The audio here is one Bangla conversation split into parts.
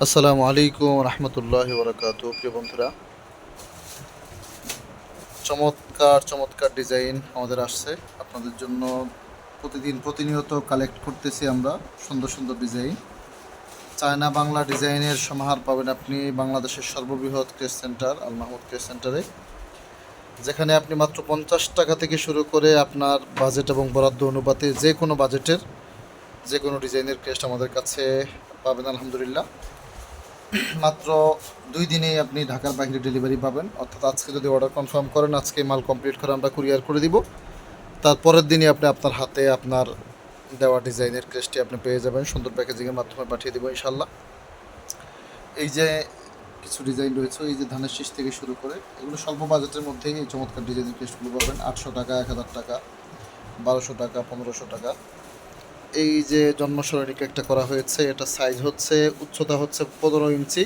আসসালামু আলাইকুম রহমতুল্লাহ বরকাত। প্রিয় বন্ধুরা, চমৎকার চমৎকার ডিজাইন আমাদের আসছে আপনাদের জন্য। প্রতিনিয়ত কালেক্ট করতেছি আমরা সুন্দর সুন্দর ডিজাইন। চায়না বাংলা ডিজাইনের সমাহার পাবেন আপনি বাংলাদেশের সর্ববৃহৎ craze centre Al Mahmud craze সেন্টারে, যেখানে আপনি মাত্র 50 টাকা থেকে শুরু করে আপনার বাজেট এবং বরাদ্দ অনুপাতে যে কোনো বাজেটের যে কোনো ডিজাইনের ক্রেস্ট আমাদের কাছে পাবেন আলহামদুলিল্লাহ। মাত্র 2 দিনেই আপনি ঢাকার বাইরে ডেলিভারি পাবেন, অর্থাৎ আজকে যদি অর্ডার কনফার্ম করেন আজকে মাল কমপ্লিট করে আমরা কুরিয়ার করে দিব। তারপরের দিনই আপনি আপনার হাতে আপনার দেওয়া ডিজাইনের ক্রেস্টটি আপনি পেয়ে যাবেন, সুন্দর প্যাকেজিংয়ের মাধ্যমে পাঠিয়ে দেবো ইনশাল্লাহ। এই যে কিছু ডিজাইন রয়েছে, এই যে ধানের শীষ থেকে শুরু করে এগুলো স্বল্প বাজেটের মধ্যেই এই চমৎকার ডিজাইনের ক্রেস্টগুলো পাবেন। 800 টাকা, 1000 টাকা, 1200 টাকা, 1500 টাকা। এই যে জন্মসরণিকা একটা করা হয়েছে, এটা সাইজ হচ্ছে, উচ্চতা হচ্ছে 15 ইঞ্চি,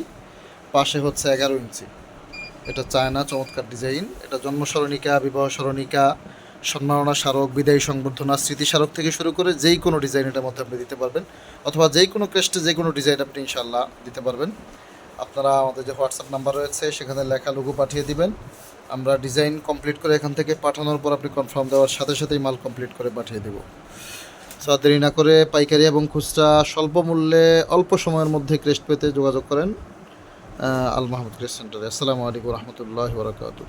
পাশে হচ্ছে 11 ইঞ্চি। এটা চায়না চমৎকার ডিজাইন। এটা জন্মসরণিকা, বিবাহ সরণিকা, সম্মাননা স্মারক, বিদায়ী সংবর্ধনা, স্মৃতিস্মারক থেকে শুরু করে যেই কোনো ডিজাইন এটার মধ্যে আপনি দিতে পারবেন, অথবা যেই কোনো ক্রেস্টে যে কোনো ডিজাইন আপনি ইনশাল্লাহ দিতে পারবেন। আপনারা আমাদের যে হোয়াটসঅ্যাপ নাম্বার রয়েছে সেখানে লেখা লোগো পাঠিয়ে দিবেন। আমরা ডিজাইন কমপ্লিট করে এখান থেকে পাঠানোর পর আপনি কনফার্ম দেওয়ার সাথে সাথেই মাল কমপ্লিট করে পাঠিয়ে দেবো। সো দেরি না করে পাইকারি এবং খুচরা স্বল্প মূল্যে অল্প সময়ের মধ্যে ক্রেস্ট পেতে যোগাযোগ করেন আল মাহমুদ ক্রেস্ট সেন্টারে। আসসালামু আলাইকুম রহমতুল্লাহ বরকাত।